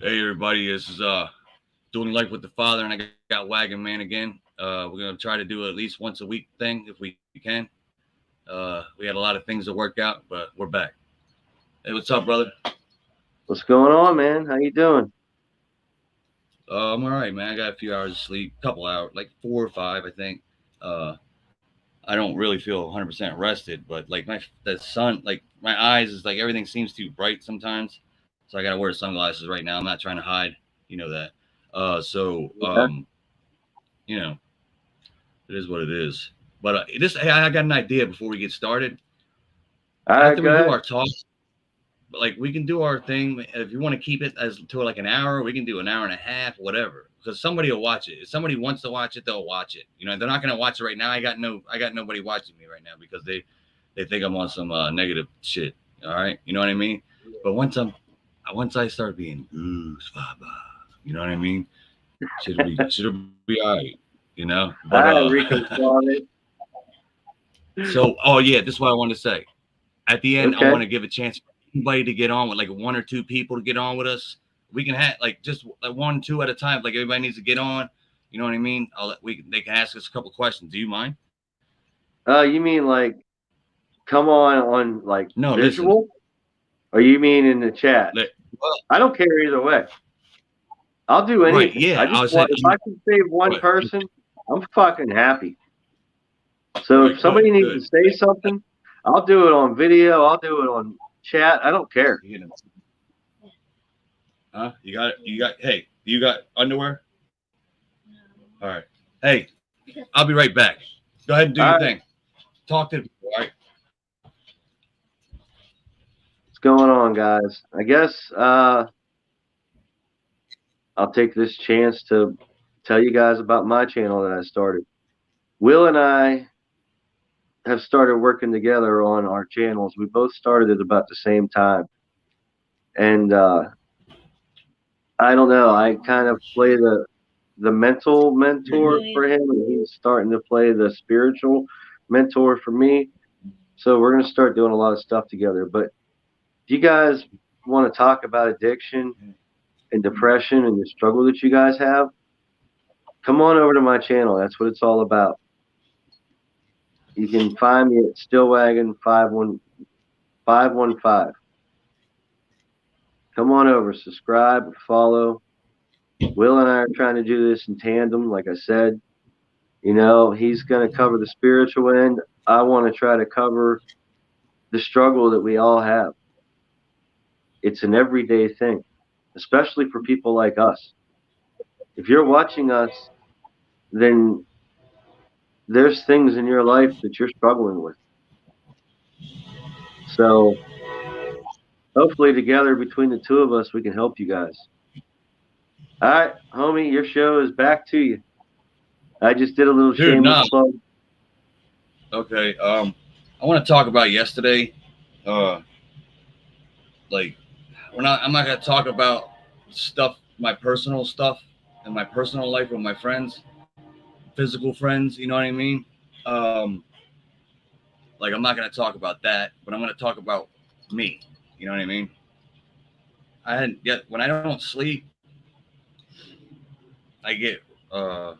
Hey everybody, this is doing life with the father, and I got Wagonman again. We're gonna try to do at least once a week thing if we can. We had a lot of things to work out, but we're back. Hey, what's up, brother? What's going on, man? How you doing? I'm all right, man. I got a few hours of sleep, couple hours, like 4 or 5, I think. Uh, I don't really feel 100% rested, but like the sun, like my eyes is like everything seems too bright sometimes, so I gotta wear sunglasses right now. I'm not trying to hide, you know that. Uh, so Yeah. um, you know, it is what it is. But I got an idea before we get started. All right, After go we do ahead. our talk, like we can do our thing. If you want to keep it as to like an hour, we can do an hour and a half, whatever. Because somebody will watch it. If somebody wants to watch it, they'll watch it. You know, they're not gonna watch it right now. I got nobody watching me right now because they think I'm on some negative shit. All right, you know what I mean. But once I start being you know what I mean. Should be all right. You know, but All right, Rico Suave. so oh yeah, this is what I wanted to say. At the end, I Okay. want to give a chance for anybody to get on with like one or two people to get on with us. We can have like just like one, two at a time. Like everybody needs to get on. You know what I mean? They can ask us a couple questions. Do you mind? You mean like come on like No, listen. visual, or you mean in the chat? Well, I don't care either way. I'll do right, anything. I yeah. just want if I can save one Right, person, I'm fucking happy. So right, if good, somebody needs good. to say something, I'll do it on video. I'll do it on chat. I don't care. You know, huh? You got it. You got. Hey, you got underwear? All right. Hey, I'll be right back. Go ahead and do All your right, thing. Talk to the people. All right. what's going on, guys? I guess I'll take this chance to tell you guys about my channel that I started. Will and I have started working together on our channels. We both started at about the same time. And I don't know, I kind of play the mental mentor for him, and he's starting to play the spiritual mentor for me. So we're going to start doing a lot of stuff together. But if you guys want to talk about addiction and depression and the struggle that you guys have, come on over to my channel. That's what it's all about. You can find me at Stillwagon51515. Come on over, subscribe, follow. Will and I are trying to do this in tandem, like I said. He's going to cover the spiritual end. I want to try to cover the struggle that we all have. It's an everyday thing, especially for people like us. If you're watching us, then there's things in your life that you're struggling with. So hopefully, together between the two of us, we can help you guys. All right, homie, your show is back to you. I just did a little Dude, shameless nah. plug. Okay. I want to talk about yesterday. Uh, like I'm not gonna talk about stuff, my personal stuff, and my personal life with my friends, physical friends. You know what I mean? Um, like I'm not gonna talk about that, but I'm gonna talk about me. You know what I mean? I had get when I don't sleep, I get uh,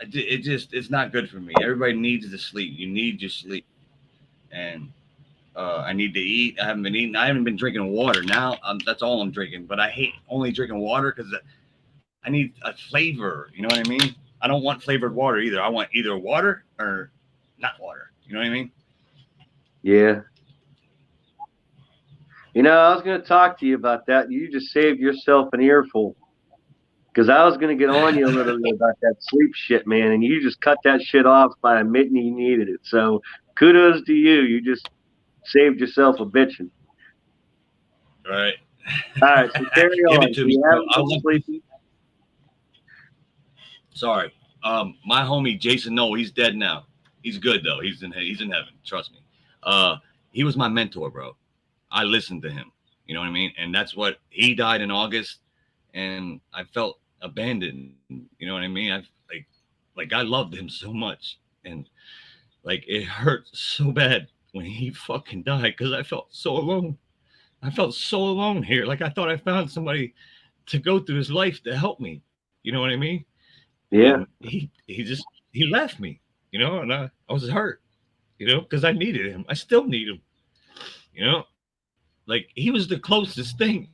it's not good for me. Everybody needs to sleep. You need your sleep, and I need to eat. I haven't been eating. I haven't been drinking water. Now that's all I'm drinking. But I hate only drinking water because I need a flavor. You know what I mean? I don't want flavored water either. I want either water or not water. You know what I mean? Yeah. I was going to talk to you about that. You just saved yourself an earful because I was going to get on you a little bit about that sleep shit, man. And you just cut that shit off by admitting you needed it. So kudos to you. You just saved yourself a bitching. Right. All right. So carry Give it on. to So me, you bro. haven't been sleeping? Sorry. My homie Jason. No, he's dead now. He's good though. He's in heaven. Trust me. Uh, he was my mentor, bro. I listened to him. You know what I mean? And that's what he died in August, and I felt abandoned. You know what I mean? Like I loved him so much, and like it hurt so bad when he fucking died because I felt so alone. I felt so alone here. Like I thought I found somebody to go through this life to help me. You know what I mean? Yeah. And he left me. And I was hurt. Because I needed him. I still need him. Like he was the closest thing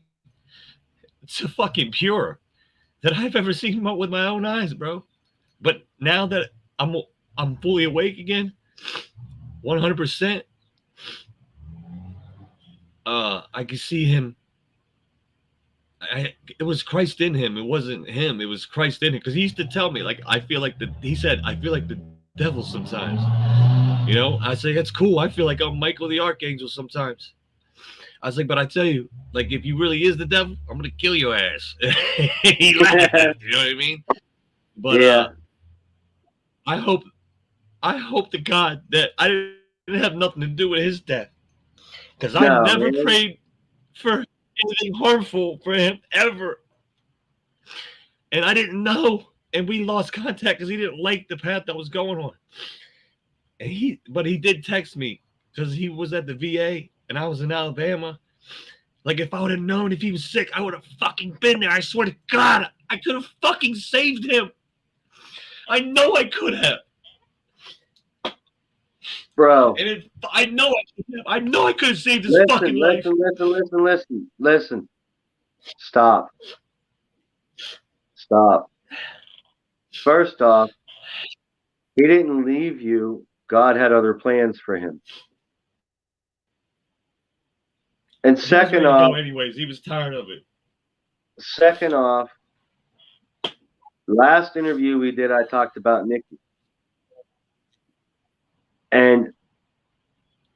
to fucking pure that I've ever seen with my own eyes, bro. But now that I'm fully awake again, 100%, I can see him. It was Christ in him. It wasn't him. It was Christ in him. Because he used to tell me, like, he said, I feel like the devil sometimes. I say, that's cool. I feel like I'm Michael the Archangel sometimes. I was like, but I tell you, like, if you really is the devil, I'm going to kill your ass. He laughed. You know what I mean? But Yeah. I hope to God that I didn't have nothing to do with his death. Because I never No, man. prayed for anything harmful for him ever. And I didn't know. And we lost contact because he didn't like the path that was going on. But he did text me because he was at the VA and I was in Alabama. Like, if I would have known if he was sick, I would have fucking been there. I swear to God, I could have fucking saved him. I know I could have. Bro. And I know I could have. I know I could have saved his fucking life. Listen. Stop. First off, he didn't leave you. God had other plans for him. And second off, anyways, he was tired of it. Last interview we did, I talked about Nikki. And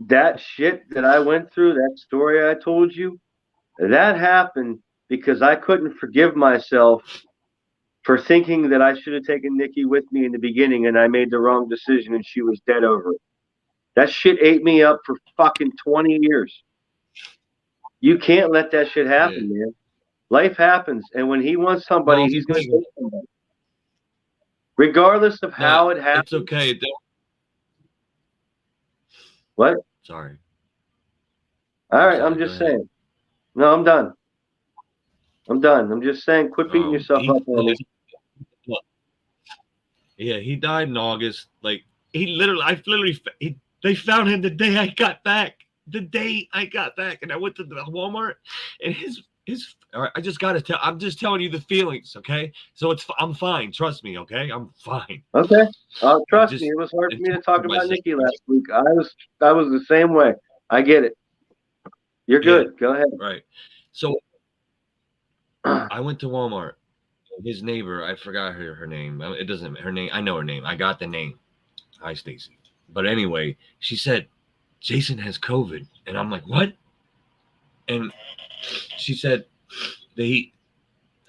that shit that I went through, that story I told you, that happened because I couldn't forgive myself for thinking that I should have taken Nikki with me in the beginning and I made the wrong decision and she was dead over it. That shit ate me up for fucking 20 years. You can't let that shit happen, man. Life happens. And when he wants somebody, he's going to take somebody. Regardless of how it happens. It's okay. What? Sorry. All right, I'm just saying. No, I'm done. I'm just saying, quit beating yourself up on me. Yeah, he died in August. Like, they found him the day I got back. And I went to the Walmart, and all right, I'm just telling you the feelings, okay? So I'm fine. Trust me, okay? I'm fine. Okay. Trust me, it was hard for me to talk about Nikki last week. I was the same way. I get it. You're good. Yeah, go ahead. Right. So I went to Walmart. His neighbor, I forgot her name. It doesn't her name. I know her name. I got the name. Hi, Stacy. But anyway, she said Jason has COVID, and I'm like, what? And she said I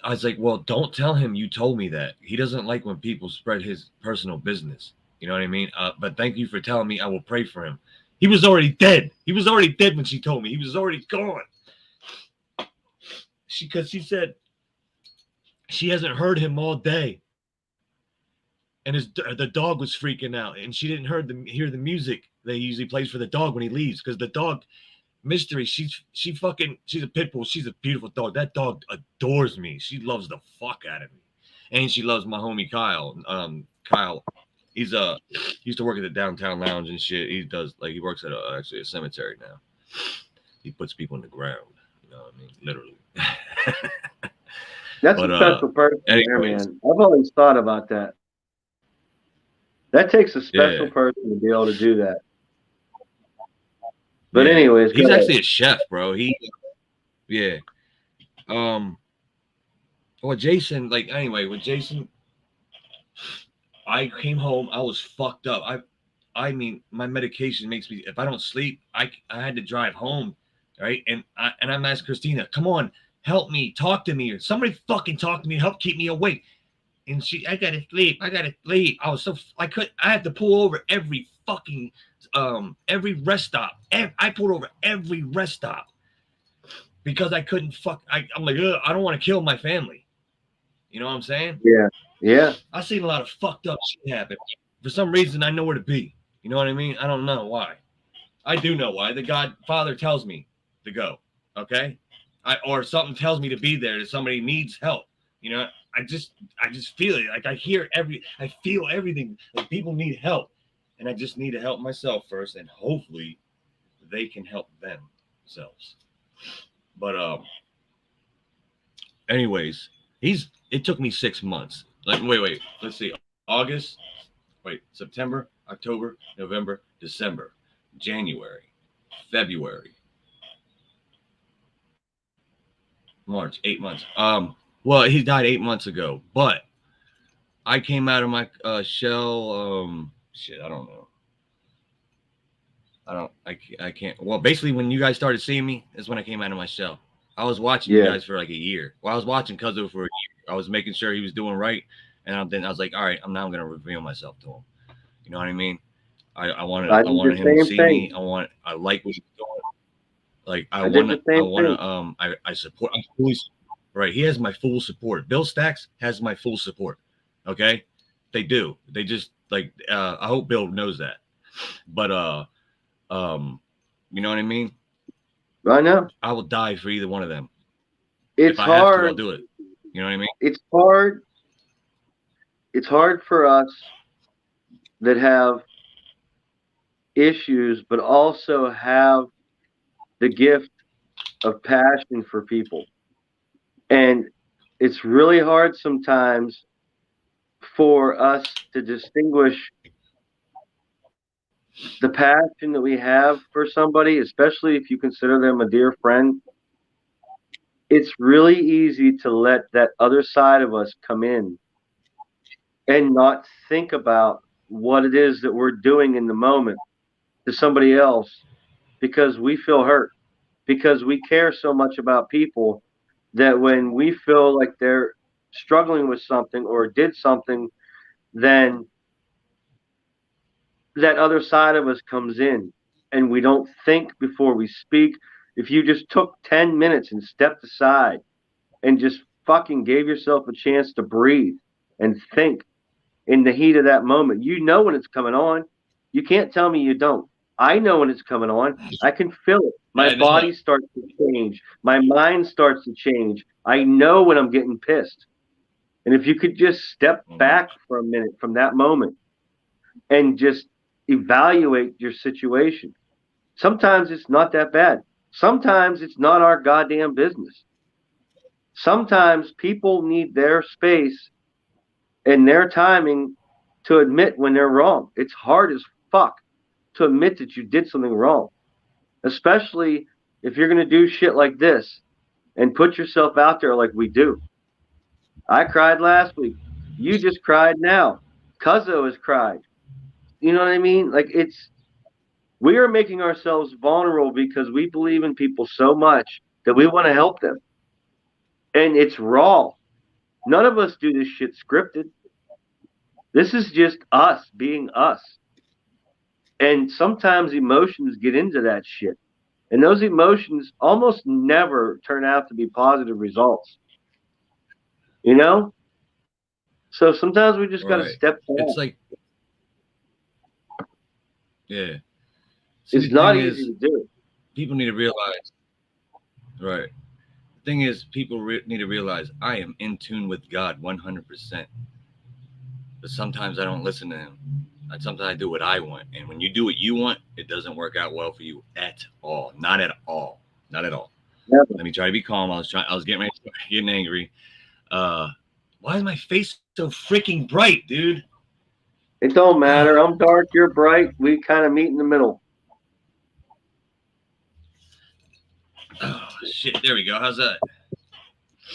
was like, well, don't tell him you told me that. He doesn't like when people spread his personal business. You know what I mean? But thank you for telling me. I will pray for him. He was already dead. He was already dead when she told me. He was already gone. Because she said she hasn't heard him all day. And the dog was freaking out. And she didn't hear the music that he usually plays for the dog when he leaves. Because the dog, Mystery, she's a pit bull. She's a beautiful dog. That dog adores me. She loves the fuck out of me. And she loves my homie Kyle. Kyle, he used to work at the downtown lounge and shit. He works at actually a cemetery now. He puts people in the ground. You know what I mean? Literally. That's a special person there, man. I've always thought about that. That takes a special person to be able to do that. But anyways, he's actually a chef, bro. Well, Jason, with Jason, I came home. I was fucked up. I mean, my medication makes me. If I don't sleep, I had to drive home, right? And I'm asking Christina, come on, help me, talk to me, or somebody fucking talk to me, help keep me awake. And I gotta sleep. I was I had to pull over every fucking every rest stop. I pulled over every rest stop because I couldn't I'm like, I don't want to kill my family. You know what I'm saying? Yeah. I've seen a lot of fucked up shit happen. For some reason, I know where to be. You know what I mean? I don't know why. I do know why. The Godfather tells me to go. Okay? or something tells me to be there, that somebody needs help. You know, I just feel it. Like I feel everything. Like people need help, and I just need to help myself first, and hopefully they can help themselves. But anyways, he's. It took me 6 months. Like wait, let's see, August, September, October, November, December, January, February, March, 8 months. Well, he died 8 months ago, but I came out of my shell. Shit, I don't know. I can't. Well, basically, when you guys started seeing me, is when I came out of my shell. I was watching you Yeah. guys for like a year. Well, I was watching Cuzzo for a year. I was making sure he was doing right, and then I was like, all right, I'm now going to reveal myself to him. You know what I mean? I I did the wanted him to same see thing. me. I like what he's doing. Like I did the I same thing. wanna I support. I'm fully right. He has my full support. Bill Stacks has my full support. Okay, they do. They just like I hope Bill knows that. But um, you know what I mean. I know. I will die for either one of them. If It's I have to, I'll hard. do it. You know what I mean? It's hard. It's hard for us that have issues, but also have the gift of passion for people. And it's really hard sometimes for us to distinguish the passion that we have for somebody, especially if you consider them a dear friend. It's really easy to let that other side of us come in and not think about what it is that we're doing in the moment to somebody else because we feel hurt, because we care so much about people that when we feel like they're struggling with something or did something, then that other side of us comes in and we don't think before we speak. If you just took 10 minutes and stepped aside and just fucking gave yourself a chance to breathe and think in the heat of that moment, you know when it's coming on. You can't tell me you don't. I know when it's coming on. I can feel it. My I know body it. starts to change. My mind starts to change. I know when I'm getting pissed. And if you could just step Mhm. back for a minute from that moment and just evaluate your situation. Sometimes it's not that bad. Sometimes it's not our goddamn business. Sometimes people need their space and their timing to admit when they're wrong. It's hard as fuck to admit that you did something wrong, especially if you're going to do shit like this and put yourself out there like we do. I cried last week. You just cried now. Cuzzo has cried. You know what I mean? Like we are making ourselves vulnerable because we believe in people so much that we want to help them. And it's raw. None of us do this shit scripted. This is just us being us. And sometimes emotions get into that shit. And those emotions almost never turn out to be positive results. You know? So sometimes we just got to Right. step It's back. like yeah. See, It's the thing not easy is, to do. people need to realize. Right. The thing is, people need to realize I am in tune with God 100%. But sometimes I don't listen to Him. Sometimes I do what I want, and when you do what you want, it doesn't work out well for you at all. Not at all. Not at all. Never. Let me try to be calm. I was getting ready, getting angry. Uh, why is my face so freaking bright, dude? It don't matter. I'm dark, you're bright. We kind of meet in the middle. Oh shit! There we go. How's that?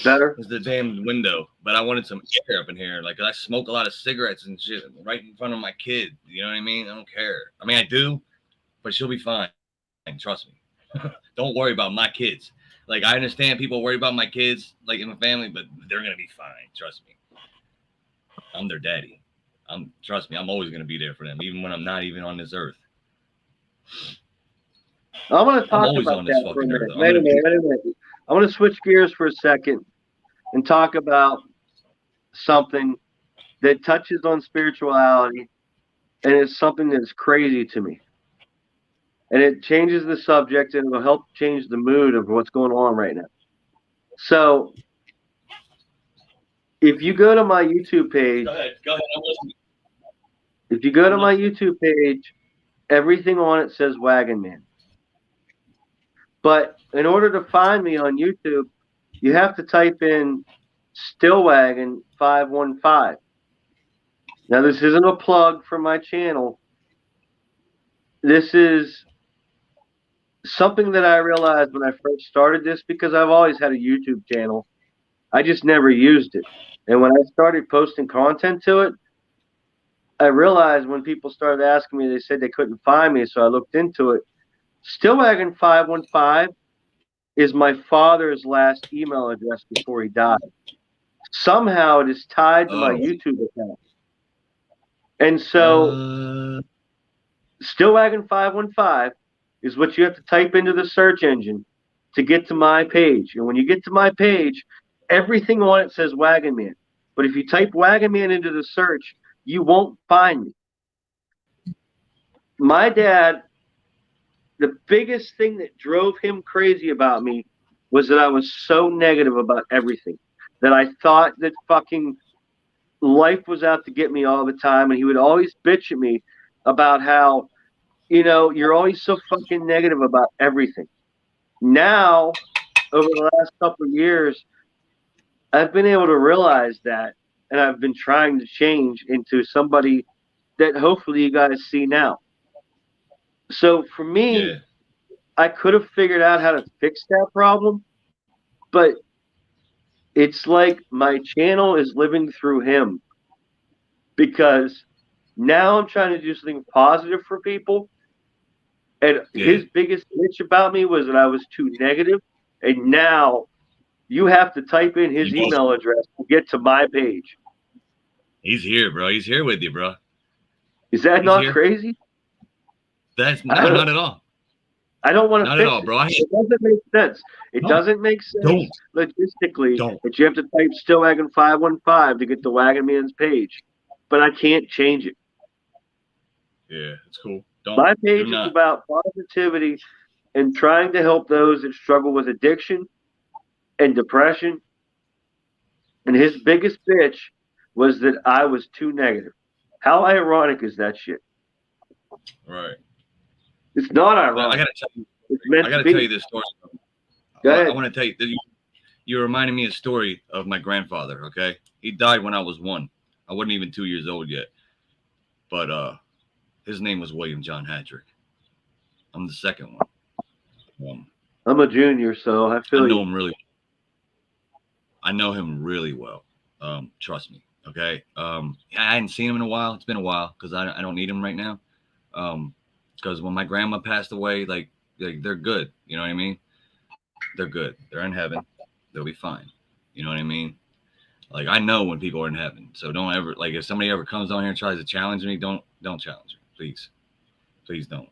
Better? It's the damn window. But I wanted some air up in here. Like I smoke a lot of cigarettes and shit right in front of my kid. You know what I mean? I don't care. I mean I do, but she'll be fine. Trust me. Don't worry about my kids. Like I understand people worry about my kids, like in my family, but they're gonna be fine. Trust me. I'm their daddy. Trust me. I'm always gonna be there for them, even when I'm not even on this earth. I want to I'm talk always about on this that for a fucking earth. minute. I'm Wait gonna a be. minute. Wait a minute. I want to switch gears for a second and talk about something that touches on spirituality and it's something that's crazy to me. And it changes the subject and it'll help change the mood of what's going on right now. So if you go to my YouTube page, Go ahead. Go ahead. I'm listening. if you go to I'm my listening. YouTube page, everything on it says Wagonman. But in order to find me on YouTube, you have to type in Stillwagon 515. Now, this isn't a plug for my channel. This is something that I realized when I first started this because I've always had a YouTube channel. I just never used it. And when I started posting content to it, I realized when people started asking me, they said they couldn't find me. So I looked into it. Stillwagon 515 is my father's last email address before he died. Somehow it is tied to my Oh. YouTube account. And so Uh, Stillwagon 515 is what you have to type into the search engine to get to my page. And when you get to my page, everything on it says Wagon Man. But if you type Wagon Man into the search, you won't find me. My dad, the biggest thing that drove him crazy about me was that I was so negative about everything. That I thought that fucking life was out to get me all the time. And he would always bitch at me about how, you're always so fucking negative about everything. Now, over the last couple of years, I've been able to realize that, and I've been trying to change into somebody that hopefully you guys see now. So for me, yeah. I could have figured out how to fix that problem, but it's like my channel is living through him because now I'm trying to do something positive for people. And Yeah. his biggest bitch about me was that I was too negative. And now you have to type in his You both. email address to get to my page. He's here, bro. He's here with you, bro. Is that He's not here. crazy? That's I no, don't, not at all. I don't want to Not at fix all, it. bro. It doesn't make sense. It No, doesn't make sense don't, logistically don't. that you have to type Stillwagon 515 to get the Wagon Man's page. But I can't change it. Yeah, it's cool. Don't. My Do page is not. about positivity and trying to help those that struggle with addiction and depression. And his biggest bitch was that I was too negative. How ironic is that shit? Right. It's not I ironic. gotta tell you. It's I meant to gotta tell you be. this story. Go I ahead. want to tell you that you reminded me a story of my grandfather. Okay, he died when I was 1. I wasn't even 2 years old yet. But his name was William John Hadrick. I'm the second one. I'm a junior, so I I feel know you. him really. I know him really well. Trust me. Okay. I hadn't seen him in a while. It's been a while because I don't need him right now. Because when my grandma passed away, like they're good. You know what I mean? They're good. They're in heaven. They'll be fine. You know what I mean? Like I know when people are in heaven. So don't ever like if somebody ever comes on here and tries to challenge me, don't challenge me, please. Please don't.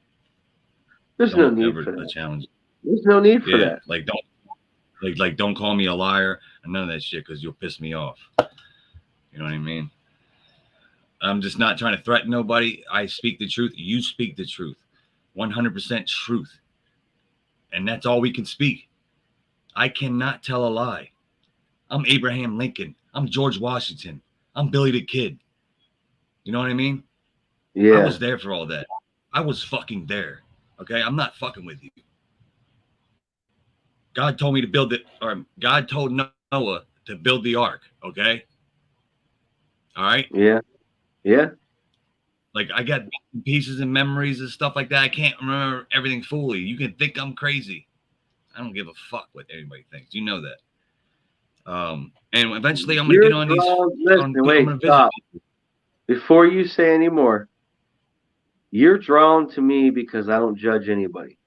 There's no Don't need ever for that. challenge. There's no need for Yeah, that. like don't don't call me a liar and none of that shit because you'll piss me off. You know what I mean? I'm just not trying to threaten nobody. I speak the truth. You speak the truth. 100% truth. And that's all we can speak. I cannot tell a lie. I'm Abraham Lincoln. I'm George Washington. I'm Billy the Kid. You know what I mean? I Yeah. was there for all that. I was fucking there. Okay? I'm not fucking with you. God told me to build it, or God told Noah to build the ark. Okay? All right? Yeah. Yeah. Like I got pieces and memories and stuff like that. I can't remember everything fully. You can think I'm crazy. I don't give a fuck what anybody thinks. You know that. And eventually I'm gonna You're get on these. drawn. Listen, I'm wait, gonna visit. stop. Before you say any more, you're drawn to me because I don't judge anybody.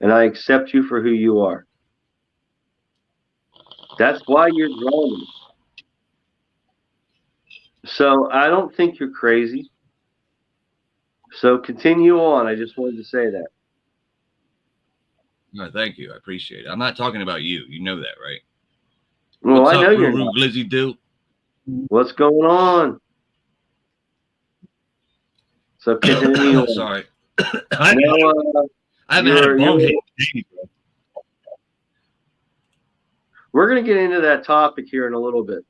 And I accept you for who you are. That's why you're drawn to me. So I don't think you're crazy. So continue on. I just wanted to say that. No, thank you. I appreciate it. I'm not talking about you. You know that, right? Well, What's I know up, you're Ruru not. Glizzy Do? What's going on? So continue on. Sorry, I, No, I haven't had a you're bong hit. We're going to get into that topic here in a little bit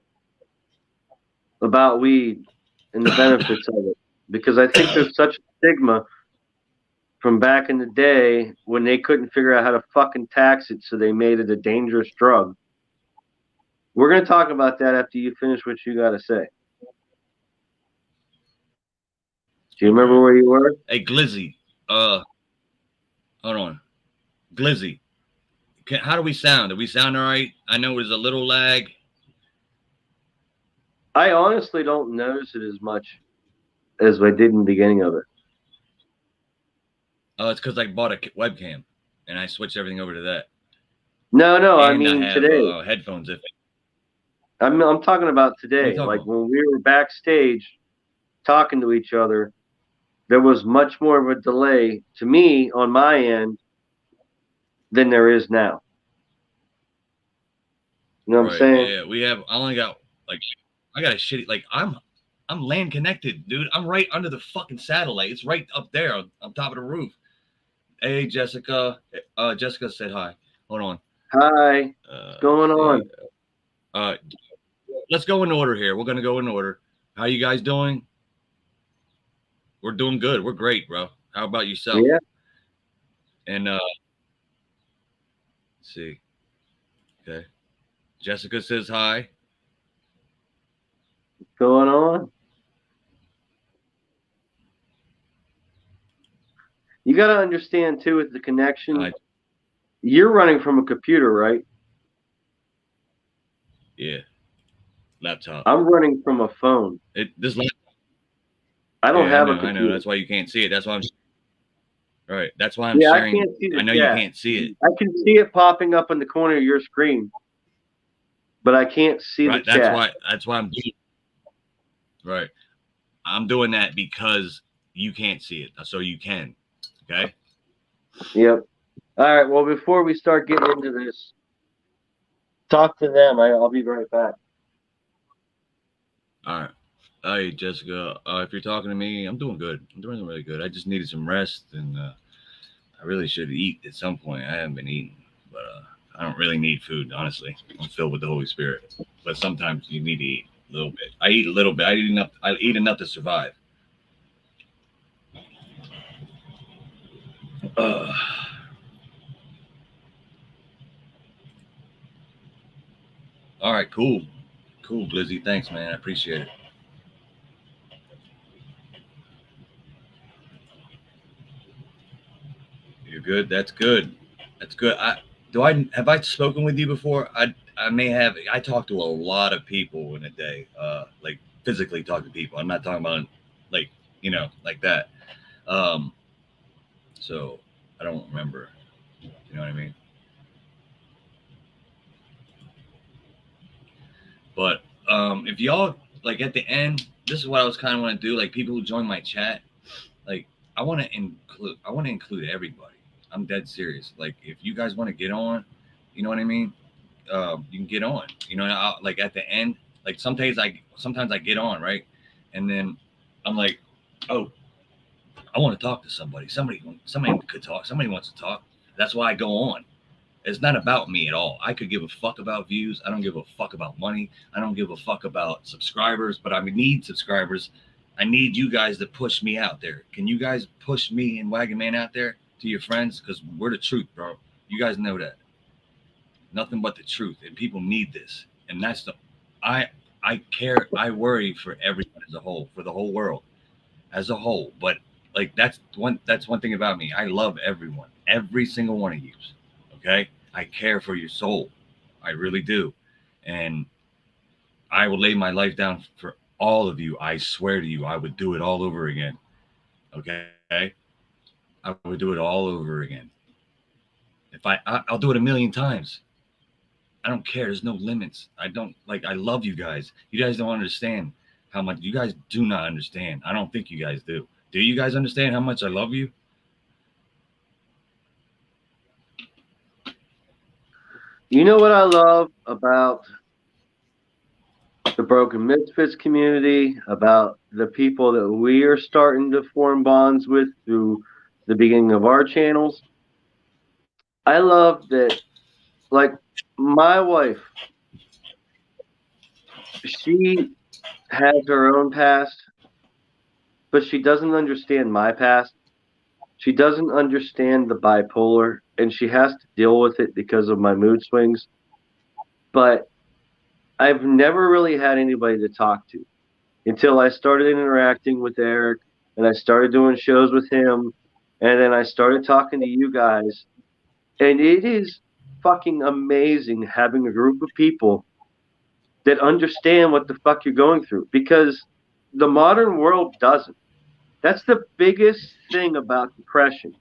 about weed and the benefits of it, because I think there's such a stigma from back in the day when they couldn't figure out how to fucking tax it, so they made it a dangerous drug. We're going to talk about that after you finish what you got to say. Do you remember where you were? Hey, Glizzy. Hold on. Glizzy. How do we sound? Do we sound all right? I know there's a little lag. I honestly don't notice it as much as I did in the beginning of it. Oh, it's because I bought a webcam and I switched everything over to that. No, And I mean I have today. headphones. I'm talking about today. Talking Like about? when we were backstage talking to each other, there was much more of a delay to me on my end than there is now. You know what I'm Right. saying? Yeah. We have. I only got like. I got a shitty. Like I'm land connected, dude. I'm right under the fucking satellite. It's right up there on top of the roof. Hey, Jessica. Jessica said hi. Hold on. Hi, what's Let's going see. on? Uh, let's go in order here. We're gonna go in order. How you guys doing? We're doing good. We're great, bro. How about yourself? Yeah, And let's see. Okay. Jessica says hi. what's going on? You got to understand too with the connection. You're running from a computer, right? Yeah. Laptop. I'm running from a phone. This. I don't Yeah, have a I know. computer. That's why you can't see it. That's why I'm. Right. That's why I'm Yeah, I sharing. can't see I the know you chat. can't see it. I can see it popping up in the corner of your screen, but I can't see the Right. That's chat. why. That's why I'm. Right. I'm doing that because you can't see it, so you can. Okay. Yep. All right. Well, before we start getting into this, talk to them. I'll be right back. All right. Hey, Jessica. If you're talking to me, I'm doing good. I'm doing really good. I just needed some rest, and I really should eat at some point. I haven't been eating, but I don't really need food, honestly. I'm filled with the Holy Spirit, but sometimes you need to eat a little bit. I eat a little bit. I eat enough. I eat enough to survive. Uh, all right. Cool. Cool, Blizzy. Thanks, man. I appreciate it. You're good. That's good. That's good. I have I spoken with you before? I may have. I talk to a lot of people in a day. Like physically talk to people. I'm not talking about like like that. Um, so I don't remember. You know what I mean? But if y'all like at the end, this is what I was kind of want to do. Like people who join my chat, like I want to include everybody. I'm dead serious. Like if you guys want to get on, you know what I mean? You can get on. Like at the end, like sometimes I get on right, and then I'm like, oh, I want to talk to somebody. Somebody could talk. Somebody wants to talk. That's why I go on. It's not about me at all. I could give a fuck about views. I don't give a fuck about money. I don't give a fuck about subscribers. But I need subscribers. I need you guys to push me out there. Can you guys push me and Wagonman out there to your friends? Because we're the truth, bro. You guys know that. Nothing but the truth, and people need this. And that's the I I care. I worry for everyone as a whole, for the whole world as a whole. But like that's one thing about me. I love everyone, every single one of you. Okay, I care for your soul. I really do, and I will lay my life down for all of you. I swear to you, I would do it all over again. Okay, I would do it all over again. If I'll do it a million times. I don't care. There's no limits. I don't like. I love you guys. You guys don't understand how much. You guys do not understand. I don't think you guys do. Do you guys understand how much I love you? You know what I love about the Broken Misfits community, about the people that we are starting to form bonds with through the beginning of our channels? I love that, like, My wife, she has her own past, but she doesn't understand my past. She doesn't understand the bipolar, and she has to deal with it because of my mood swings. But I've never really had anybody to talk to until I started interacting with Eric and I started doing shows with him. And then I started talking to you guys. And it is fucking amazing having a group of people that understand what the fuck you're going through because the modern world doesn't. That's the biggest thing about depression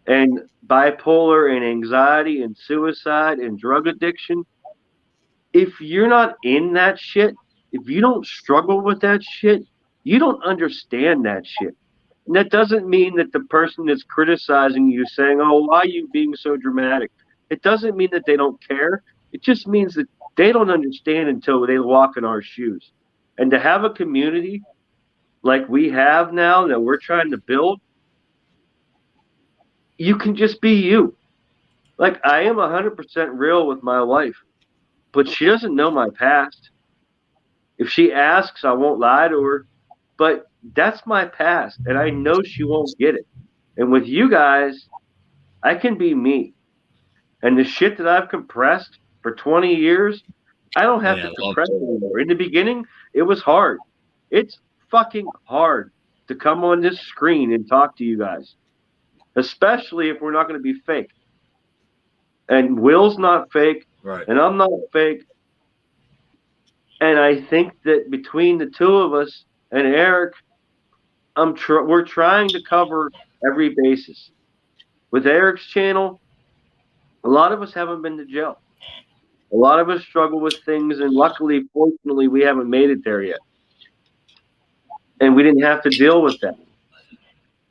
and bipolar and anxiety and suicide and drug addiction. If you're not in that shit, if you don't struggle with that shit, you don't understand that shit. And that doesn't mean that the person that's criticizing you saying, "Oh, why are you being so dramatic?" It doesn't mean that they don't care. It just means that they don't understand until they walk in our shoes. And to have a community like we have now that we're trying to build, you can just be you. Like I am 100% real with my wife, but she doesn't know my past. If she asks, I won't lie to her, but that's my past, and I know she won't get it. And with you guys, I can be me. And the shit that I've compressed for 20 years, I don't have Yeah, to I love compress it anymore. In the beginning, it was hard. It's fucking hard to come on this screen and talk to you guys, especially if we're not going to be fake. And Will's not fake, right. and I'm not fake. And I think that between the two of us and Eric, we're trying to cover every basis. With Eric's channel, a lot of us haven't been to jail. A lot of us struggle with things, and luckily, fortunately, we haven't made it there yet. And we didn't have to deal with that.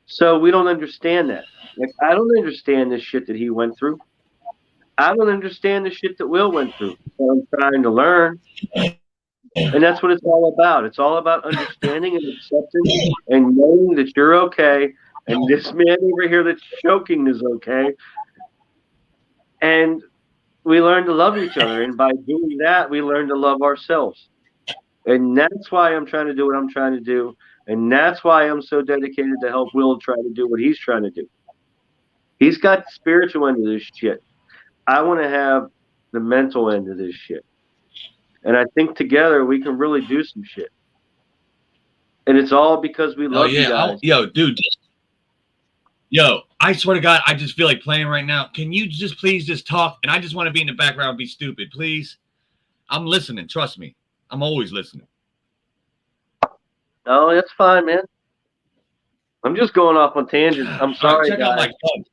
So we don't understand that. Like, I don't understand this shit that he went through. I don't understand the shit that Will went through. So I'm trying to learn. And that's what it's all about. It's all about understanding and acceptance and knowing that you're okay. And this man over here that's choking is okay. And we learn to love each other. And by doing that, we learn to love ourselves. And that's why I'm trying to do what I'm trying to do. And that's why I'm so dedicated to help Will try to do what he's trying to do. He's got the spiritual end of this shit. I want to have the mental end of this shit. And I think together we can really do some shit. And it's all because we Oh love you yeah, guys. yo, dude, yo, I swear to God, I just feel like playing right now. Can you just please just talk? And I just want to be in the background and be stupid, please. I'm listening. Trust me, I'm always listening. Oh, that's fine, man. I'm just going off on tangents. I'm sorry, All right, check guys. out my phone.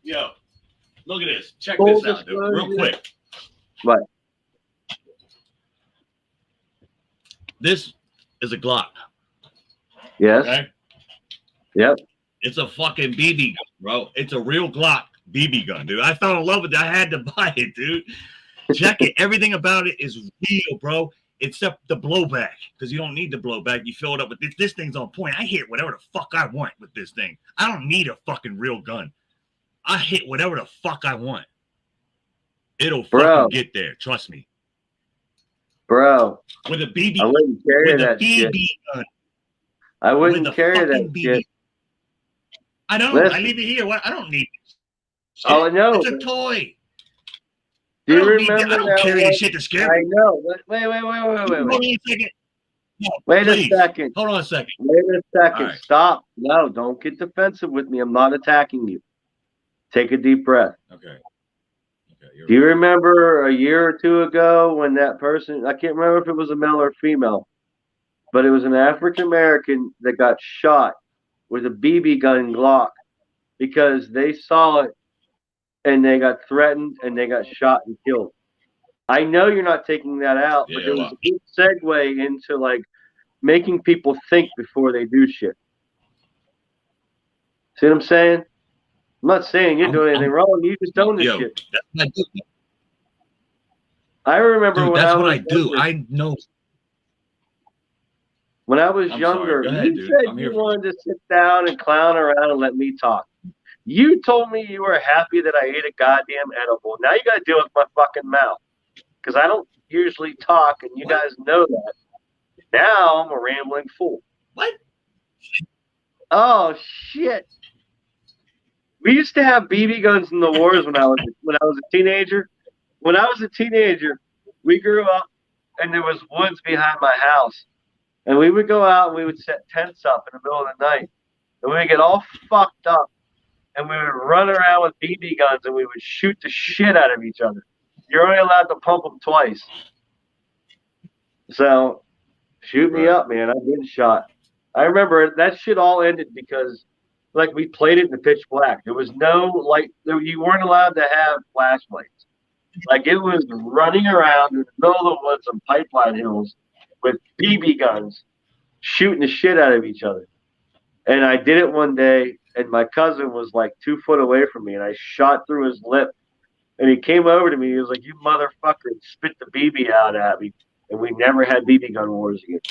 Yo, look at this. Check Full this out, dude. Real disclosure. quick. What? This is a Glock. Yes. Okay. Yep. It's a fucking BB gun, bro. It's a real Glock BB gun, dude. I fell in love with it. I had to buy it, dude. Check it. Everything about it is real, bro. Except the blowback, because you don't need the blowback. You fill it up with this. This thing's on point. I hit whatever the fuck I want with this thing. I don't need a fucking real gun. I hit whatever the fuck I want. It'll fucking get there. Trust me. Bro. With a BB, I wouldn't carry with a that BB shit. gun. I wouldn't carry that BB. shit. I don't. Listen. I leave it here. What? I don't need it. Shit. Oh, I know. It's a toy. Do you remember I don't carry this shit to scare I me. know. Wait. Wait a second. Hold on a second. Wait a second. Right. Stop. No, don't get defensive with me. I'm not attacking you. Take a deep breath. Okay. Do you remember a year or two ago when that person, I can't remember if it was a male or female, but it was an African American that got shot with a BB gun Glock because they saw it and they got threatened and they got shot and killed. I know you're not taking that out, but it was a good segue into like making people think before they do shit. See what I'm saying? I'm not saying you're doing anything wrong. You just own this shit. I remember dude, when that's I was what I do. younger, I know. When I was younger, Sorry. Go ahead, you dude. said I'm you here wanted to sit down and clown around and let me talk. You told me you were happy that I ate a goddamn edible. Now you got to deal with my fucking mouth because I don't usually talk, and you What? guys know that. Now I'm a rambling fool. What? Oh shit! We used to have BB guns in the wars when I was a teenager. When I was a teenager, we grew up, and there was woods behind my house, and we would go out and we would set tents up in the middle of the night, and we would get all fucked up, and we would run around with BB guns, and we would shoot the shit out of each other. You're only allowed to pump them twice. So shoot me Right. up, man. I've been shot. I remember that shit all ended because, like, we played it in the pitch black. There was no light. You weren't allowed to have flashlights. Like, it was running around in the middle of the woods on Pipeline Hills with BB guns, shooting the shit out of each other. And I did it one day, and my cousin was like 2 foot away from me, and I shot through his lip. And he came over to me. He was like, "You motherfucker!" and spit the BB out at me. And we never had BB gun wars again.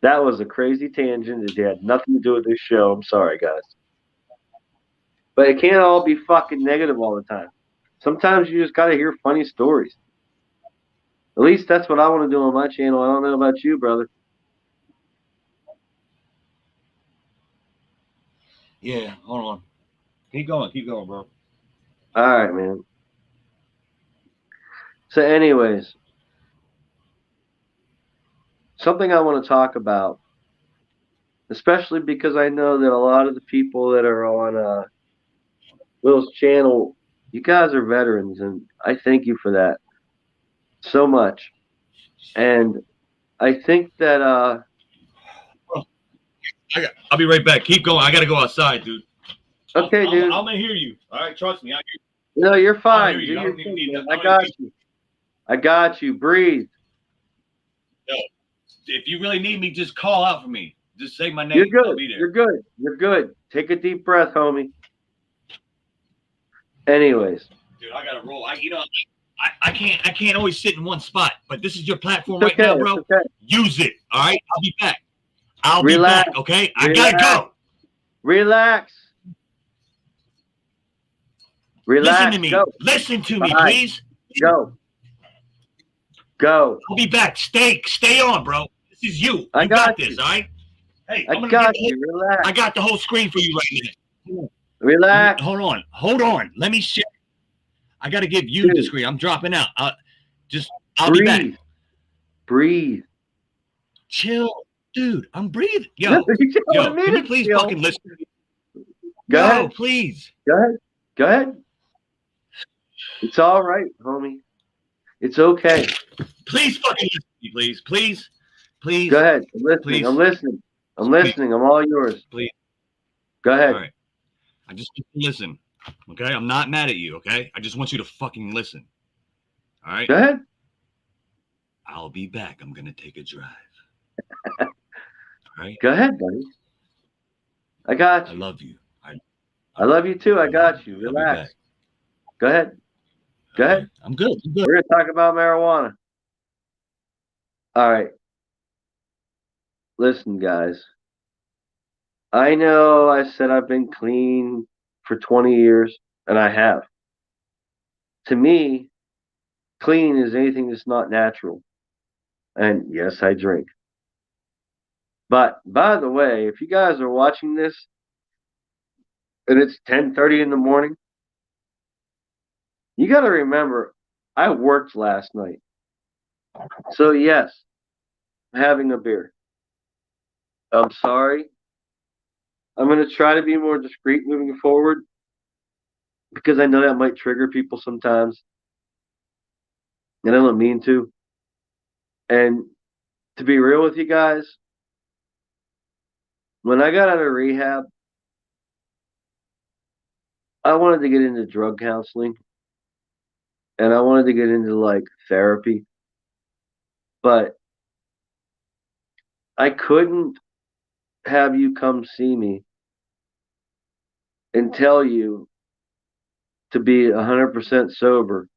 That was a crazy tangent. It had nothing to do with this show. I'm sorry, guys. But it can't all be fucking negative all the time. Sometimes you just got to hear funny stories. At least that's what I want to do on my channel. I don't know about you, brother. Yeah, hold on. Keep going, bro. All right, man. So, anyways, something I want to talk about, especially because I know that a lot of the people that are on Will's channel, you guys are veterans, and I thank you for that so much. And I think that I'll be right back. Keep going. I gotta go outside, dude. okay, dude. I'm gonna hear you. All right, trust me. No, you're fine. I'll hear you. Do I your don't even thing, need man. that. I got you. I got you. Breathe. Yo, if you really need me, just call out for me. Just say my name. You're good. I'll be there. You're good. You're good. Take a deep breath, homie. Anyways, Dude, I gotta roll. I can't always sit in one spot. But this is your platform it's right now, bro. It's okay. Use it. All right. I'll be back. I'll Relax. be back. Okay. I Relax. gotta go. Relax. Relax. Listen to me. Go. Listen to me, All right. please. Go. Go. I'll be back. Stay on, bro. This is you. I You got this, you. all right? Hey, I got you. Relax. I got the whole screen for you right now. Relax. Hold on. Let me share. I got to give you the screen. I'm dropping out. I'll breathe. be back. Breathe. Chill, dude. I'm breathing. Yo, can you please fucking listen? Go ahead. Please. Go ahead. It's all right, homie. It's okay. Please fucking listen to me, please. Please. Go ahead. I'm listening. Please. I'm listening. I'm all yours. Please. Go ahead. All right. I just listen. Okay? I'm not mad at you, okay? I just want you to fucking listen. All right? Go ahead. I'll be back. I'm going to take a drive. All right? Go ahead, buddy. I got you. I love you. I love you too. I got you. Relax. Go ahead. Go ahead. I'm good. We're going to talk about marijuana. All right. Listen, guys. I know I said I've been clean for 20 years, and I have. To me, clean is anything that's not natural. And yes, I drink. But by the way, if you guys are watching this and it's 10:30 in the morning, you got to remember I worked last night. So yes, I'm having a beer. I'm sorry. I'm going to try to be more discreet moving forward because I know that might trigger people sometimes. And I don't mean to. And to be real with you guys, when I got out of rehab, I wanted to get into drug counseling and I wanted to get into like therapy, but I couldn't have you come see me and tell you to be 100% sober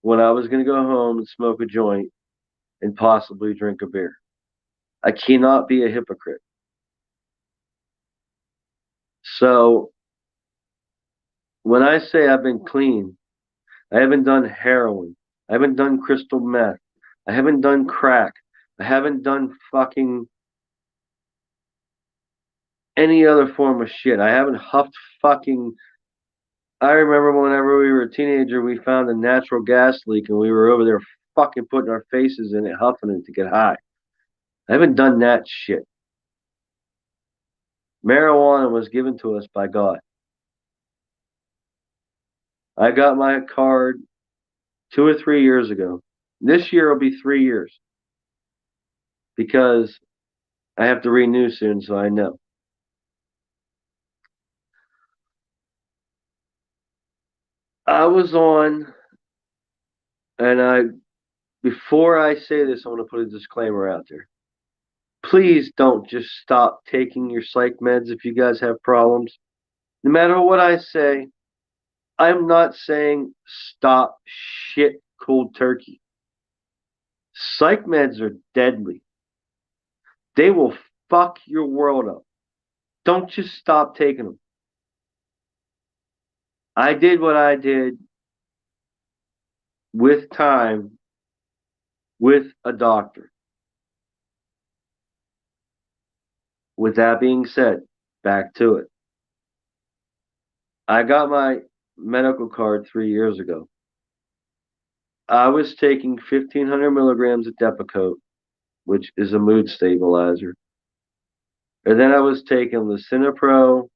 when I was going to go home and smoke a joint and possibly drink a beer. I cannot be a hypocrite. So When I say I've been clean, I haven't done heroin. I haven't done crystal meth. I haven't done crack. I haven't done fucking any other form of shit. I haven't huffed fucking. I remember whenever we were a teenager, we found a natural gas leak and we were over there fucking putting our faces in it, huffing it to get high. I haven't done that shit. Marijuana was given to us by God. I got my card 2 or 3 years ago. This year will be 3 years because I have to renew soon, so I know. I was on, and before I say this, I want to put a disclaimer out there. Please don't just stop taking your psych meds if you guys have problems. No matter what I say, I'm not saying stop shit cold turkey. Psych meds are deadly. They will fuck your world up. Don't just stop taking them. I did what I did with time with a doctor. With that being said, back to it. I got my medical card 3 years ago. I was taking 1,500 milligrams of Depakote, which is a mood stabilizer. And then I was taking Lisinopril,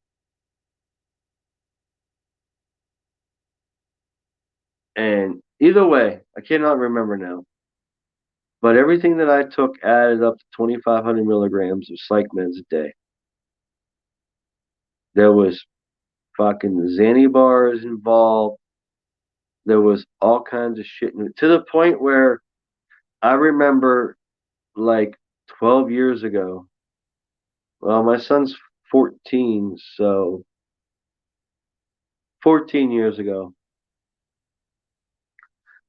and either way, I cannot remember now. But everything that I took added up to 2,500 milligrams of psych meds a day. There was fucking Xanny bars involved. There was all kinds of shit to the point where I remember like 12 years ago. Well, my son's 14, so 14 years ago,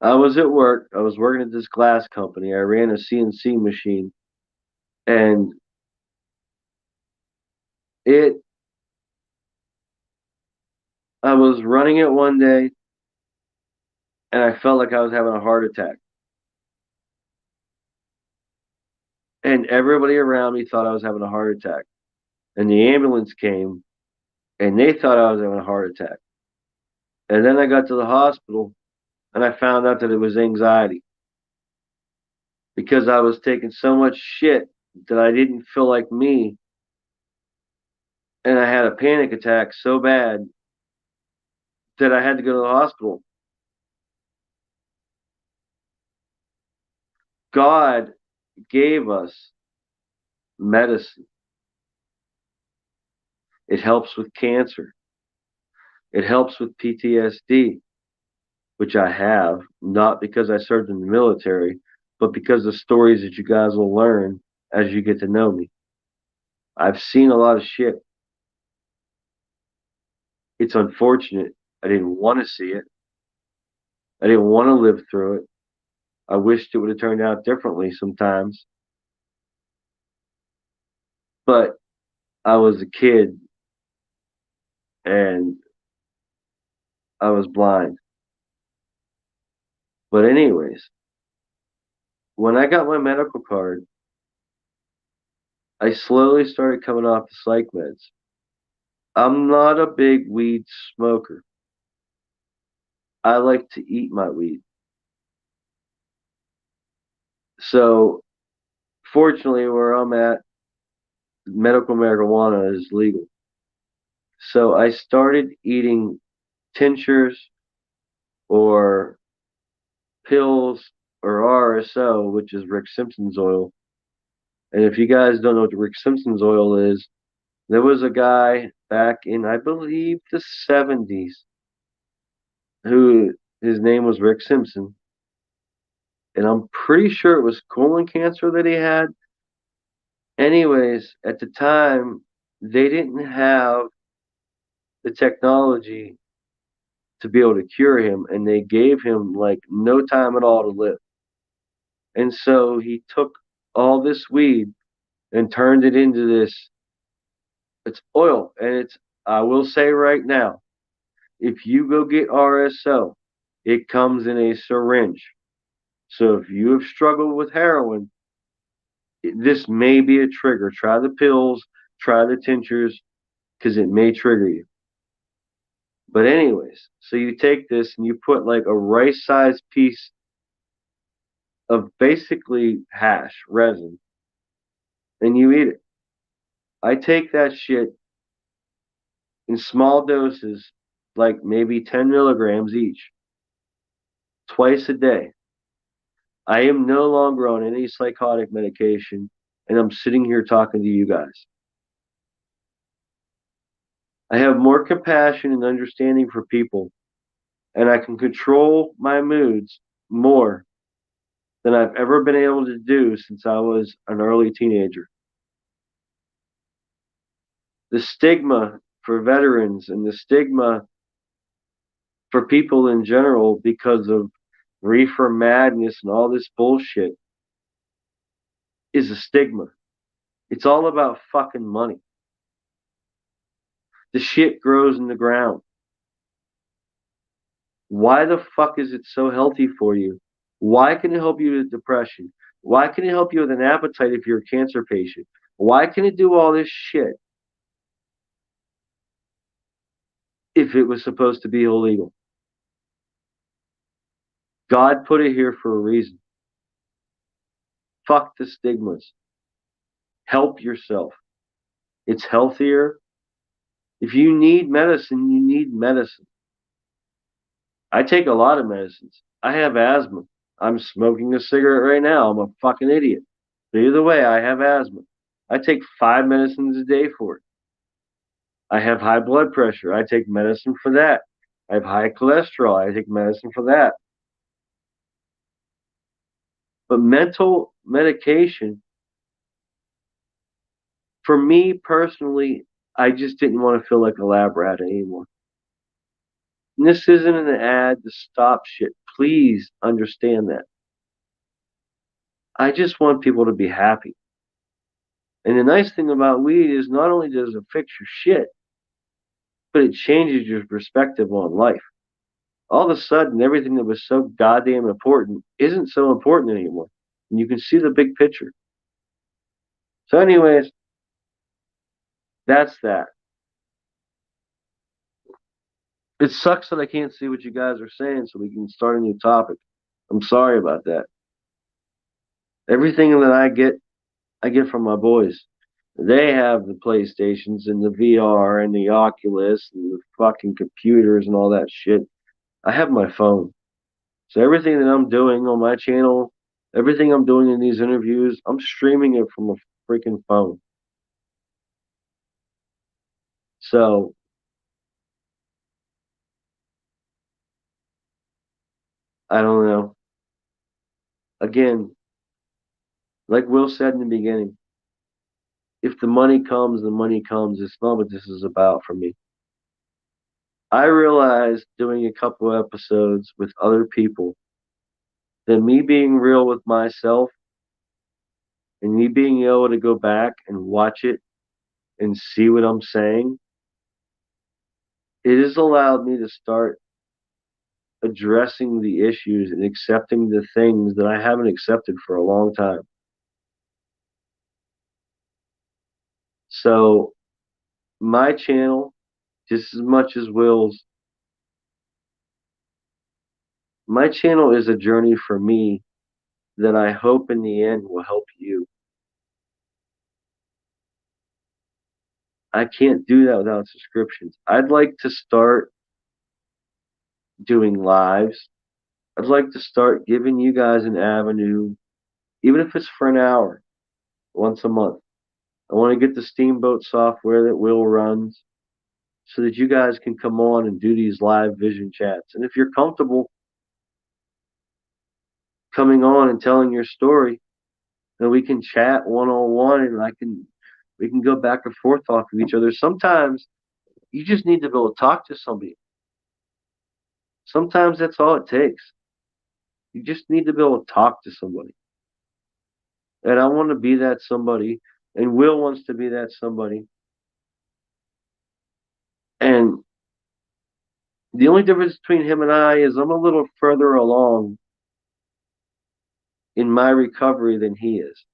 I was at work. I was working at this glass company. I ran a CNC machine, and it. I was running it one day, and I felt like I was having a heart attack. And everybody around me thought I was having a heart attack. And the ambulance came, and they thought I was having a heart attack. And then I got to the hospital, and I found out that it was anxiety because I was taking so much shit that I didn't feel like me, and I had a panic attack so bad that I had to go to the hospital. God gave us medicine. It helps with cancer. It helps with PTSD, which I have, not because I served in the military, but because of stories that you guys will learn as you get to know me. I've seen a lot of shit. It's unfortunate. I didn't want to see it. I didn't want to live through it. I wished it would have turned out differently sometimes. But I was a kid and I was blind. But, anyways, when I got my medical card, I slowly started coming off the psych meds. I'm not a big weed smoker. I like to eat my weed. So, fortunately, where I'm at, medical marijuana is legal. So, I started eating tinctures or pills or RSO, which is Rick Simpson's oil. And if you guys don't know what the Rick Simpson's oil is, there was a guy back in, I believe, the 70s who his name was Rick Simpson. And I'm pretty sure it was colon cancer that he had. Anyways, at the time, they didn't have the technology to be able to cure him, and they gave him like no time at all to live. And so he took all this weed and turned it into this. It's oil, and I will say right now, If you go get RSO, it comes in a syringe. So if you have struggled with heroin, this may be a trigger. Try the pills, try the tinctures, because it may trigger you. But anyways, so you take this and you put like a rice-sized piece of basically hash resin, and you eat it. I take that shit in small doses, like maybe 10 milligrams each, twice a day. I am no longer on any psychotic medication, and I'm sitting here talking to you guys. I have more compassion and understanding for people, and I can control my moods more than I've ever been able to do since I was an early teenager. The stigma for veterans and the stigma for people in general because of reefer madness and all this bullshit is a stigma. It's all about fucking money. The shit grows in the ground. Why the fuck is it so healthy for you? Why can it help you with depression? Why can it help you with an appetite if you're a cancer patient? Why can it do all this shit if it was supposed to be illegal? God put it here for a reason. Fuck the stigmas. Help yourself. It's healthier. If you need medicine, you need medicine. I take a lot of medicines. I have asthma. I'm smoking a cigarette right now. I'm a fucking idiot. But either way, I have asthma. I take 5 medicines a day for it. I have high blood pressure. I take medicine for that. I have high cholesterol. I take medicine for that. But mental medication, for me personally, I just didn't want to feel like a lab rat anymore. And this isn't an ad to stop shit. Please understand that. I just want people to be happy. And the nice thing about weed is not only does it fix your shit, but it changes your perspective on life. All of a sudden, everything that was so goddamn important isn't so important anymore. And you can see the big picture. So, anyways, that's that. It sucks that I can't see what you guys are saying so we can start a new topic. I'm sorry about that. Everything that I get from my boys. They have the PlayStations and the VR and the Oculus and the fucking computers and all that shit. I have my phone. So everything that I'm doing on my channel, everything I'm doing in these interviews, I'm streaming it from a freaking phone. So I don't know. Again, like Will said in the beginning, if the money comes, the money comes. It's not what this is about for me. I realized doing a couple episodes with other people that me being real with myself and me being able to go back and watch it and see what I'm saying, it has allowed me to start addressing the issues and accepting the things that I haven't accepted for a long time. So, my channel, just as much as Will's, my channel is a journey for me that I hope in the end will help you. I can't do that without subscriptions. I'd like to start doing lives. I'd like to start giving you guys an avenue, even if it's for an hour, once a month. I want to get the Steamboat software that Will runs so that you guys can come on and do these live vision chats. And if you're comfortable coming on and telling your story, then we can chat one on one and we can go back and forth talk with each other. Sometimes you just need to be able to talk to somebody. Sometimes that's all it takes. You just need to be able to talk to somebody. And I want to be that somebody, and Will wants to be that somebody. And The only difference between him and I is I'm a little further along in my recovery than he is.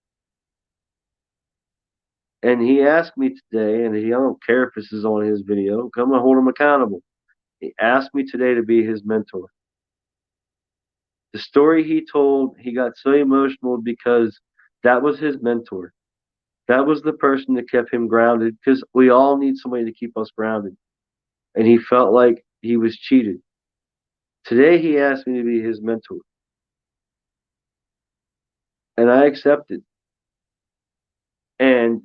And he asked me today, and I don't care if this is on his video, come and hold him accountable. He asked me today to be his mentor. The story he told, he got so emotional because that was his mentor. That was the person that kept him grounded because we all need somebody to keep us grounded. And he felt like he was cheated. Today he asked me to be his mentor. And I accepted. And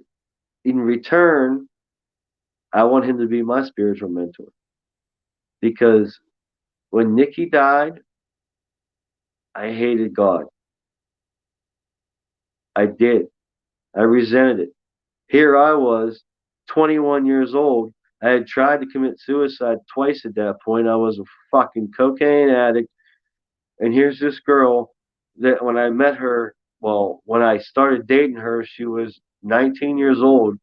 in return, I want him to be my spiritual mentor. Because when Nikki died, I hated God. I did. I resented it. Here I was, 21 years old. I had tried to commit suicide twice at that point. I was a fucking cocaine addict. And here's this girl that when I met her, well, when I started dating her, she was 19 years old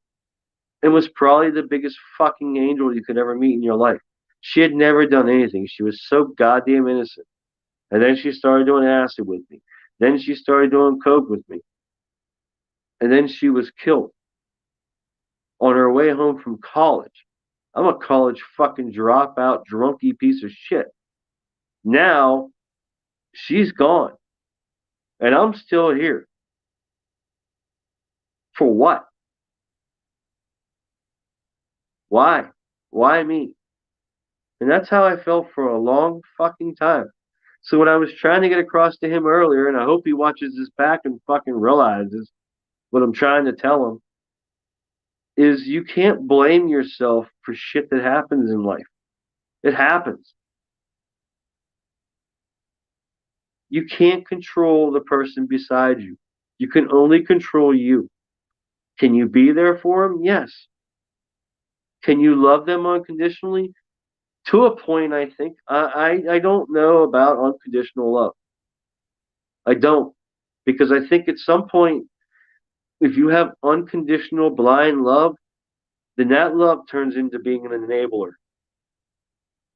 and was probably the biggest fucking angel you could ever meet in your life. She had never done anything. She was so goddamn innocent. And then she started doing acid with me. Then she started doing coke with me. And then she was killed on her way home from college. I'm a college fucking dropout, drunky piece of shit. Now she's gone. And I'm still here. For what? Why? Why me? And that's how I felt for a long fucking time. So what I was trying to get across to him earlier, and I hope he watches this back and fucking realizes what I'm trying to tell him, is you can't blame yourself for shit that happens in life. It happens. You can't control the person beside you. You can only control you. Can you be there for them? Yes. Can you love them unconditionally? To a point, I think. I don't know about unconditional love. I don't. Because I think at some point, if you have unconditional blind love, then that love turns into being an enabler.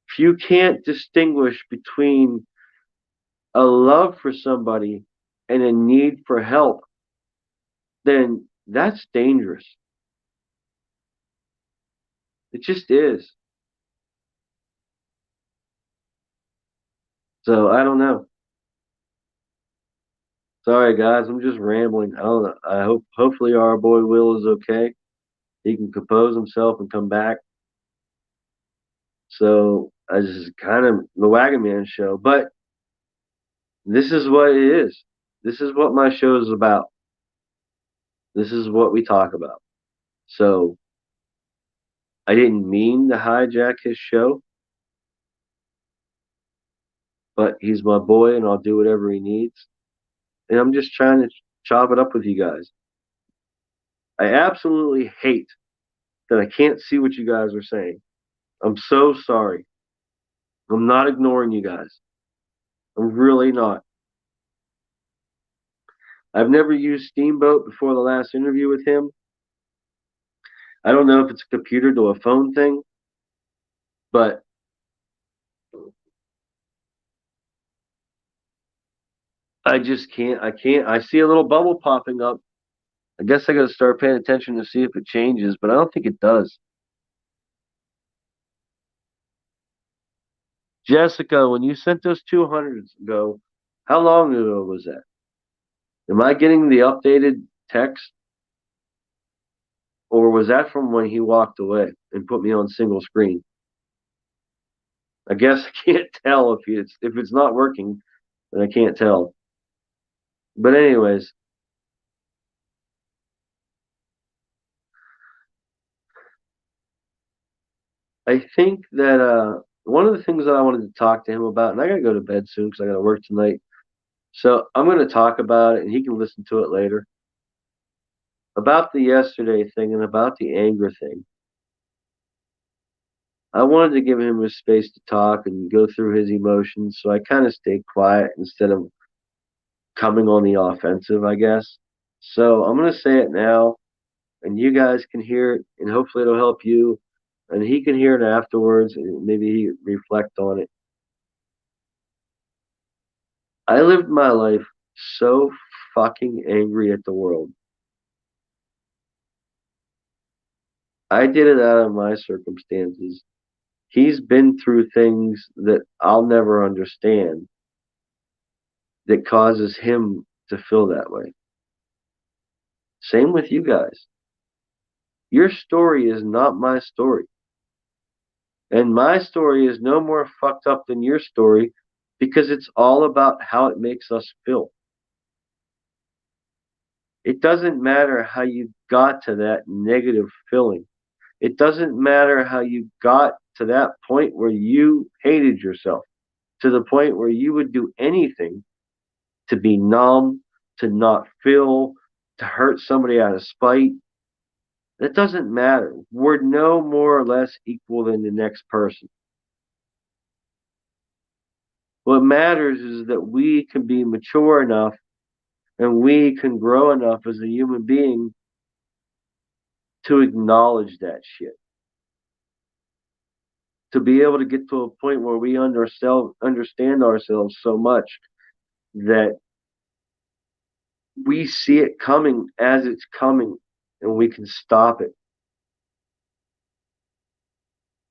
If you can't distinguish between a love for somebody and a need for help, then that's dangerous. It just is. So I don't know. Sorry guys, I'm just rambling. I don't know. I hopefully our boy Will is okay. He can compose himself and come back. So I just kind of the Wagonman show. But this is what it is. This is what my show is about. This is what we talk about. So I didn't mean to hijack his show, but he's my boy and I'll do whatever he needs. And I'm just trying to chop it up with you guys. I absolutely hate that I can't see what you guys are saying. I'm so sorry. I'm not ignoring you guys. I'm really not. I've never used Steamboat before the last interview with him. I don't know if it's a computer to a phone thing, but I just can't. I can't. I see a little bubble popping up. I guess I got to start paying attention to see if it changes, but I don't think it does. Jessica, when you sent those 200s ago, how long ago was that? Am I getting the updated text, or was that from when he walked away and put me on single screen? I guess I can't tell if it's not working, then I can't tell. But anyways, I think that one of the things that I wanted to talk to him about, and I gotta go to bed soon because I gotta work tonight. So I'm gonna talk about it, and he can listen to it later. About the yesterday thing and about the anger thing. I wanted to give him his space to talk and go through his emotions, so I kind of stayed quiet instead of coming on the offensive, I guess. So I'm gonna say it now, and you guys can hear it, and hopefully it'll help you. and he can hear it afterwards, and maybe he reflect on it. I lived my life so fucking angry at the world. I did it out of my circumstances. He's been through things that I'll never understand that causes him to feel that way. Same with you guys. Your story is not my story. And my story is no more fucked up than your story because it's all about how it makes us feel. It doesn't matter how you got to that negative feeling. It doesn't matter how you got to that point where you hated yourself, to the point where you would do anything to be numb, to not feel, to hurt somebody out of spite. That doesn't matter. We're no more or less equal than the next person. What matters is that we can be mature enough and we can grow enough as a human being to acknowledge that shit. To be able to get to a point where we understand ourselves so much that we see it coming as it's coming and we can stop it.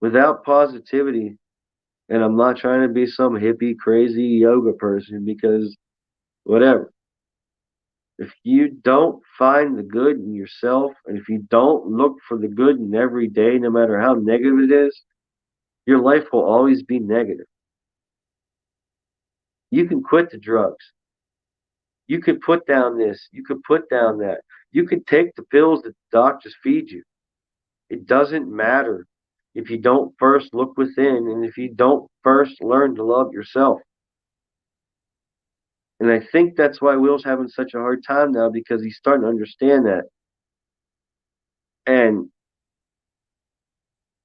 Without positivity, and I'm not trying to be some hippie, crazy yoga person because whatever. If you don't find the good in yourself, and if you don't look for the good in every day, no matter how negative it is, your life will always be negative. You can quit the drugs. You could put down this. You could put down that. You could take the pills that the doctors feed you. It doesn't matter if you don't first look within and if you don't first learn to love yourself. And I think that's why Will's having such a hard time now because he's starting to understand that. And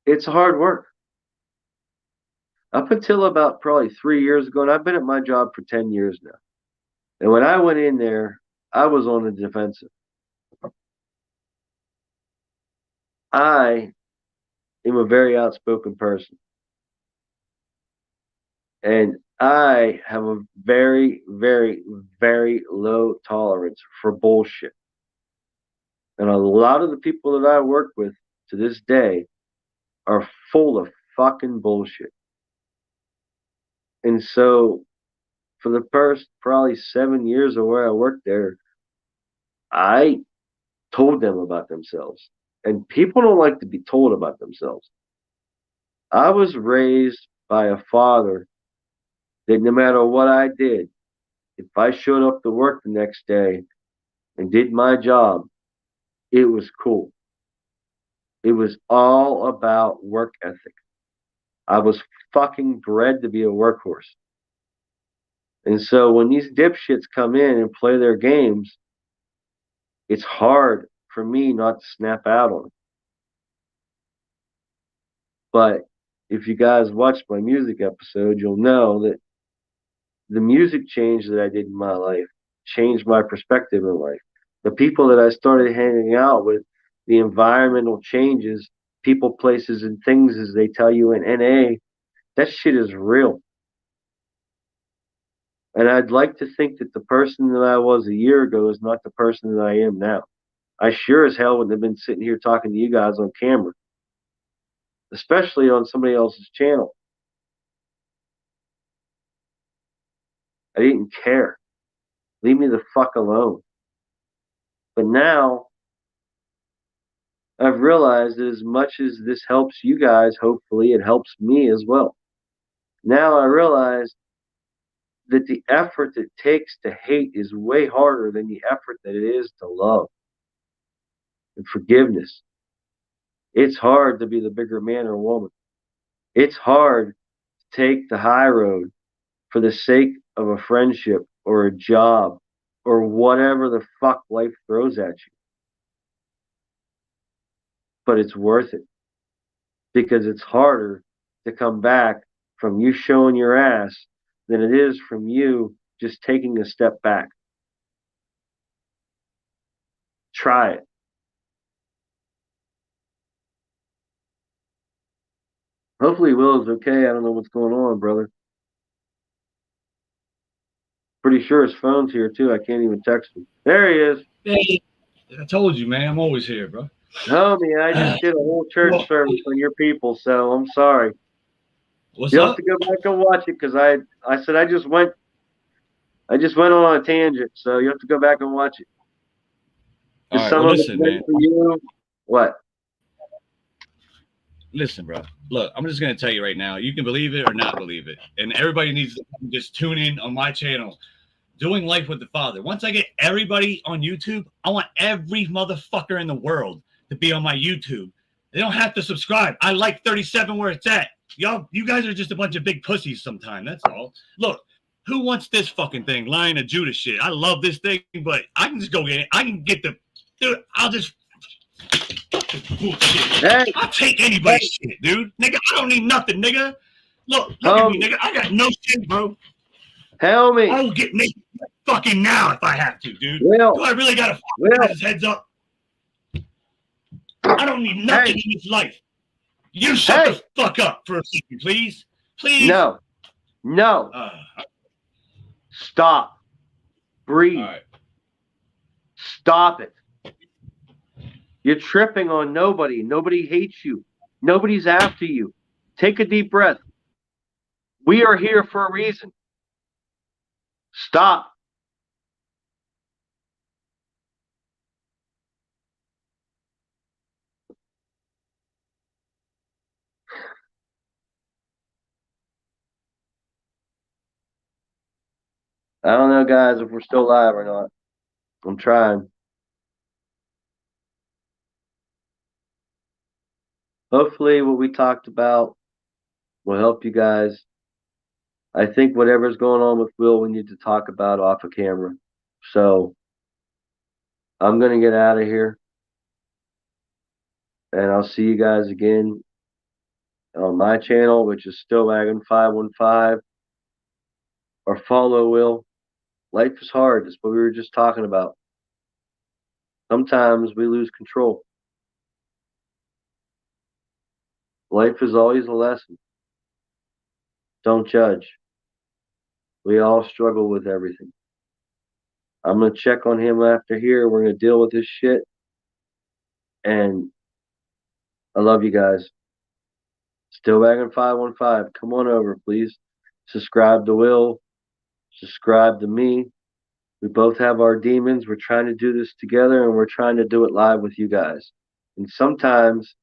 it's hard work. Up until about probably 3 years ago, and I've been at my job for 10 years now. And when I went in there, I was on the defensive. I am a very outspoken person. And I have a very, very, very low tolerance for bullshit. And a lot of the people that I work with to this day are full of fucking bullshit. And so for the first probably 7 years of where I worked there, I told them about themselves. And people don't like to be told about themselves. I was raised by a father that no matter what I did, if I showed up to work the next day and did my job, it was cool. It was all about work ethic. I was fucking bred to be a workhorse. And so when these dipshits come in and play their games, it's hard for me not to snap out on them. But if you guys watch my music episode, you'll know that the music change that I did in my life changed my perspective in life. The people that I started hanging out with, the environmental changes, people, places, and things, as they tell you in NA, that shit is real. And I'd like to think that the person that I was a year ago is not the person that I am now. I sure as hell wouldn't have been sitting here talking to you guys on camera, especially on somebody else's channel. I didn't care. Leave me the fuck alone. But now I've realized that as much as this helps you guys, hopefully it helps me as well. Now I realize that the effort it takes to hate is way harder than the effort that it is to love and forgiveness. It's hard to be the bigger man or woman. It's hard to take the high road for the sake of a friendship or a job or whatever the fuck life throws at you. But it's worth it because it's harder to come back from you showing your ass than it is from you just taking a step back. Try it. Hopefully Will's okay. I don't know what's going on, brother. Pretty sure his phone's here too. I can't even text him. There he is. Hey, I told you, man. I'm always here, bro. Homie, I just did a whole church Well, service on your people, so I'm sorry. what's You'll have up? to go back and watch it because I said I just went on a tangent, so you have to go back and watch it. All Because right. some Well, of it's listen, meant man. for you. What? Listen, bro. Look, I'm just gonna tell you right now. You can believe it or not believe it, and everybody needs to just tune in on my channel, Doing Life with the Father. Once I get everybody on YouTube, I want every motherfucker in the world to be on my YouTube. They don't have to subscribe. I like 37 where it's at. Y'all, you guys are just a bunch of big pussies sometimes. That's all. Look, who wants this fucking thing? Lion of Judah shit. I love this thing, but I can just go get it. I can get the dude. I'll just bullshit. Hey, I'll take hey, anybody's shit, dude. Nigga, I don't need nothing, nigga. Look at me, homie, nigga. I got no shit, bro. homie, I will get naked fucking now if I have to, dude. Do Will, I really gotta Will, fuck his heads up? I don't need hey, nothing in this life. You shut hey, the fuck up for a second, please. Please. no, no, All stop, breathe, right. stop it. You're tripping on nobody. Nobody hates you. Nobody's after you. Take a deep breath. We are here for a reason. Stop. I don't know, guys, if we're still live or not. I'm trying. Hopefully, what we talked about will help you guys. I think whatever's going on with Will, we need to talk about off of camera. So I'm going to get out of here and I'll see you guys again on my channel, which is Still Wagon 515, or follow Will. Life is hard. That's what we were just talking about. Sometimes we lose control. Life is always a lesson. Don't judge. We all struggle with everything. I'm going to check on him after here. We're going to deal with this shit. And I love you guys. Still Wagon 515. Come on over, please. Subscribe to Will. Subscribe to me. We both have our demons. We're trying to do this together and we're trying to do it live with you guys. And sometimes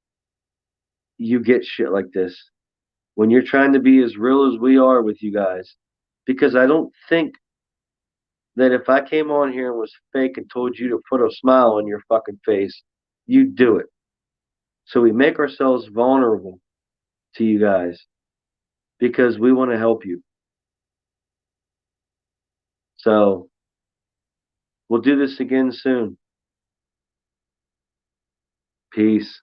you get shit like this when you're trying to be as real as we are with you guys. Because I don't think that if I came on here and was fake and told you to put a smile on your fucking face, you'd do it. So we make ourselves vulnerable to you guys because we want to help you. So we'll do this again soon. Peace.